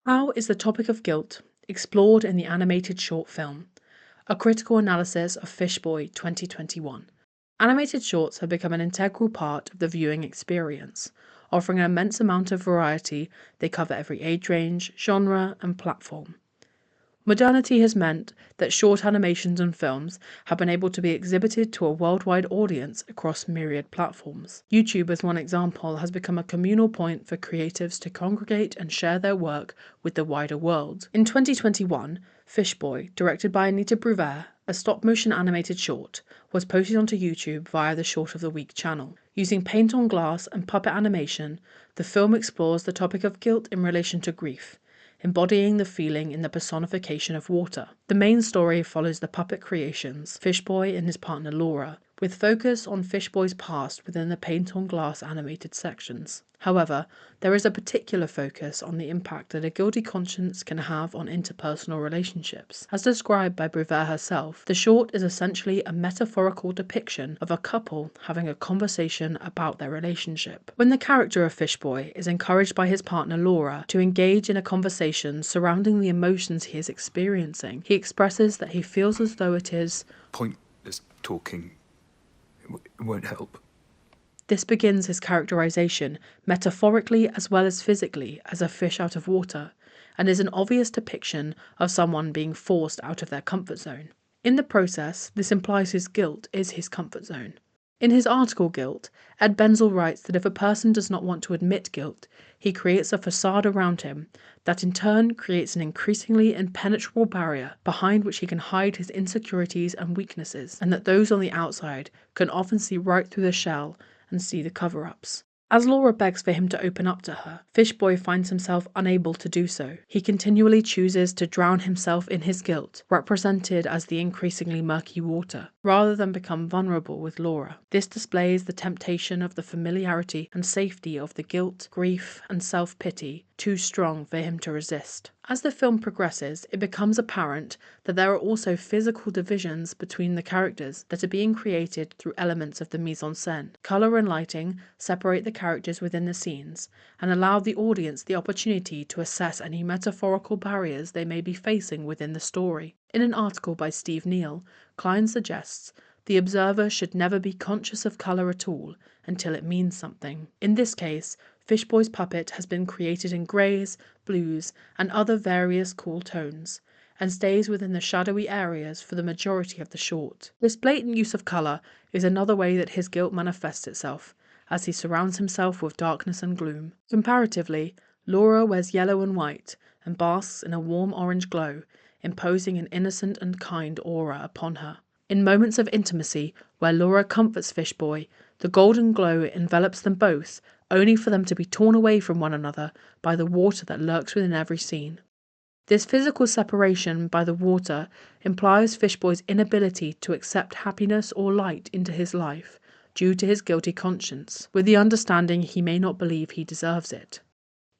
How is the topic of guilt explored in the animated short film? A critical analysis of Fishboy 2021. Animated shorts have become an integral part of the viewing experience, offering an immense amount of variety. They cover every age range, genre, and platform. Modernity has meant that short animations and films have been able to be exhibited to a worldwide audience across myriad platforms. YouTube, as one example, has become a communal point for creatives to congregate and share their work with the wider world. In 2021, Fishboy, directed by Anita Bruver, a stop-motion animated short, was posted onto YouTube via the Short of the Week channel. Using paint on glass and puppet animation, the film explores the topic of guilt in relation to grief, embodying the feeling in the personification of water. The main story follows the puppet creations, Fishboy and his partner Laura, with focus on Fishboy's past within the paint-on-glass animated sections. However, there is a particular focus on the impact that a guilty conscience can have on interpersonal relationships. As described by Bruver herself, the short is essentially a metaphorical depiction of a couple having a conversation about their relationship. When the character of Fishboy is encouraged by his partner Laura to engage in a conversation surrounding the emotions he is experiencing, he expresses that he feels as though it is pointless talking. It won't help. This begins his characterization, metaphorically as well as physically, as a fish out of water, and is an obvious depiction of someone being forced out of their comfort zone. In the process, this implies his guilt is his comfort zone. In his article Guilt, Ed Benzel writes that if a person does not want to admit guilt, he creates a facade around him that in turn creates an increasingly impenetrable barrier behind which he can hide his insecurities and weaknesses, and that those on the outside can often see right through the shell and see the cover-ups. As Laura begs for him to open up to her, Fishboy finds himself unable to do so. He continually chooses to drown himself in his guilt, represented as the increasingly murky water, rather than become vulnerable with Laura. This displays the temptation of the familiarity and safety of the guilt, grief, and self-pity, too strong for him to resist. As the film progresses, it becomes apparent that there are also physical divisions between the characters that are being created through elements of the mise-en-scène. Colour and lighting separate the characters within the scenes and allow the audience the opportunity to assess any metaphorical barriers they may be facing within the story. In an article by Steve Neal, Klein suggests the observer should never be conscious of colour at all until it means something. In this case, Fishboy's puppet has been created in greys, blues, and other various cool tones, and stays within the shadowy areas for the majority of the short. This blatant use of colour is another way that his guilt manifests itself, as he surrounds himself with darkness and gloom. Comparatively, Laura wears yellow and white, and basks in a warm orange glow, imposing an innocent and kind aura upon her. In moments of intimacy, where Laura comforts Fishboy, the golden glow envelops them both, only for them to be torn away from one another by the water that lurks within every scene. This physical separation by the water implies Fishboy's inability to accept happiness or light into his life due to his guilty conscience, with the understanding he may not believe he deserves it.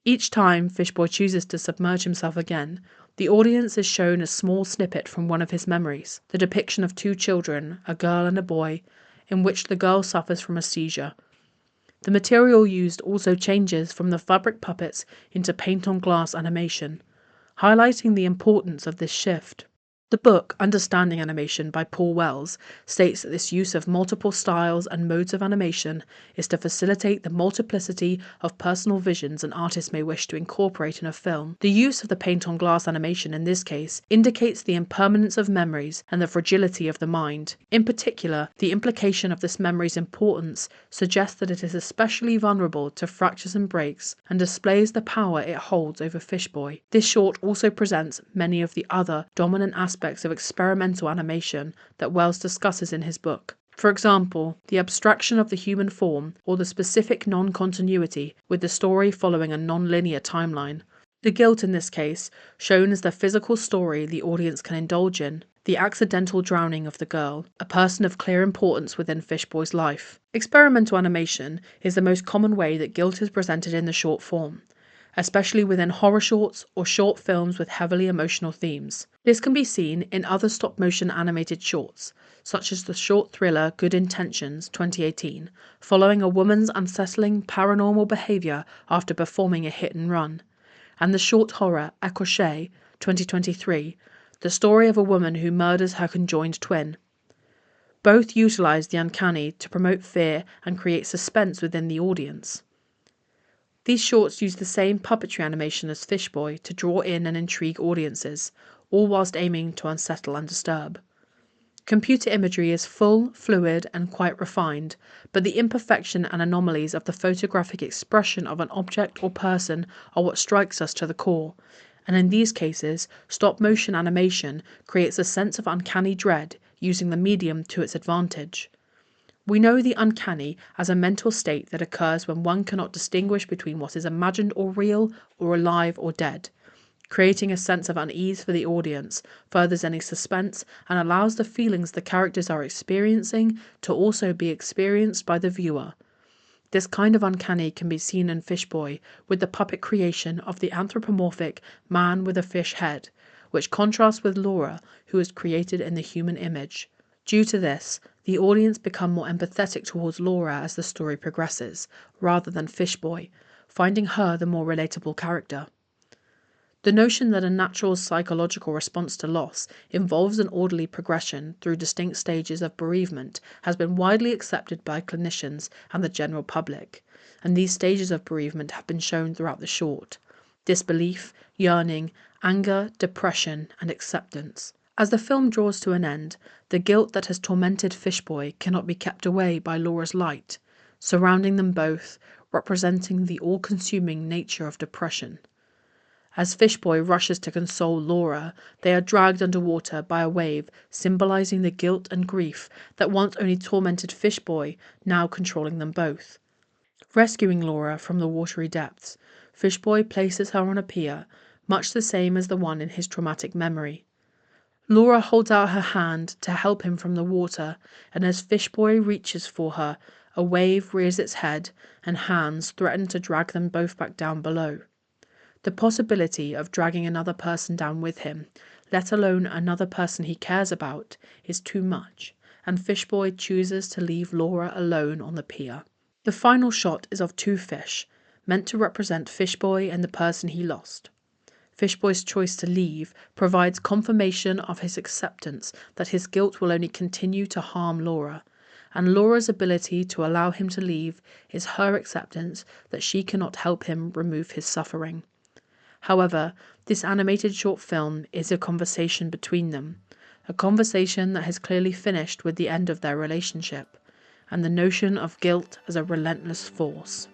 Each time Fishboy chooses to submerge himself again, the audience is shown a small snippet from one of his memories, the depiction of two children, a girl and a boy, in which the girl suffers from a seizure. The material used also changes from the fabric puppets into paint-on-glass animation, highlighting the importance of this shift. The book, Understanding Animation by Paul Wells, states that this use of multiple styles and modes of animation is to facilitate the multiplicity of personal visions an artist may wish to incorporate in a film. The use of the paint-on-glass animation in this case indicates the impermanence of memories and the fragility of the mind. In particular, the implication of this memory's importance suggests that it is especially vulnerable to fractures and breaks, and displays the power it holds over Fishboy. This short also presents many of the other dominant aspects of experimental animation that Wells discusses in his book. For example, the abstraction of the human form, or the specific non-continuity, with the story following a non-linear timeline. The guilt in this case, shown as the physical story the audience can indulge in. The accidental drowning of the girl, a person of clear importance within Fishboy's life. Experimental animation is the most common way that guilt is presented in the short form, especially within horror shorts or short films with heavily emotional themes. This can be seen in other stop-motion animated shorts, such as the short thriller Good Intentions 2018, following a woman's unsettling paranormal behaviour after performing a hit and run, and the short horror Accoucher, 2023, the story of a woman who murders her conjoined twin. Both utilise the uncanny to promote fear and create suspense within the audience. These shorts use the same puppetry animation as Fishboy to draw in and intrigue audiences, all whilst aiming to unsettle and disturb. Computer imagery is full, fluid, and quite refined, but the imperfection and anomalies of the photographic expression of an object or person are what strikes us to the core, and in these cases, stop-motion animation creates a sense of uncanny dread using the medium to its advantage. We know the uncanny as a mental state that occurs when one cannot distinguish between what is imagined or real, or alive or dead. Creating a sense of unease for the audience furthers any suspense and allows the feelings the characters are experiencing to also be experienced by the viewer. This kind of uncanny can be seen in Fishboy with the puppet creation of the anthropomorphic man with a fish head, which contrasts with Laura, who is created in the human image. Due to this, the audience become more empathetic towards Laura as the story progresses, rather than Fishboy, finding her the more relatable character. The notion that a natural psychological response to loss involves an orderly progression through distinct stages of bereavement has been widely accepted by clinicians and the general public, and these stages of bereavement have been shown throughout the short: disbelief, yearning, anger, depression, and acceptance. As the film draws to an end, the guilt that has tormented Fishboy cannot be kept away by Laura's light, surrounding them both, representing the all-consuming nature of depression. As Fishboy rushes to console Laura, they are dragged underwater by a wave, symbolising the guilt and grief that once only tormented Fishboy, now controlling them both. Rescuing Laura from the watery depths, Fishboy places her on a pier, much the same as the one in his traumatic memory. Laura holds out her hand to help him from the water, and as Fishboy reaches for her, a wave rears its head, and hands threaten to drag them both back down below. The possibility of dragging another person down with him, let alone another person he cares about, is too much, and Fishboy chooses to leave Laura alone on the pier. The final shot is of two fish, meant to represent Fishboy and the person he lost. Fishboy's choice to leave provides confirmation of his acceptance that his guilt will only continue to harm Laura, and Laura's ability to allow him to leave is her acceptance that she cannot help him remove his suffering. However, this animated short film is a conversation between them, a conversation that has clearly finished with the end of their relationship, and the notion of guilt as a relentless force.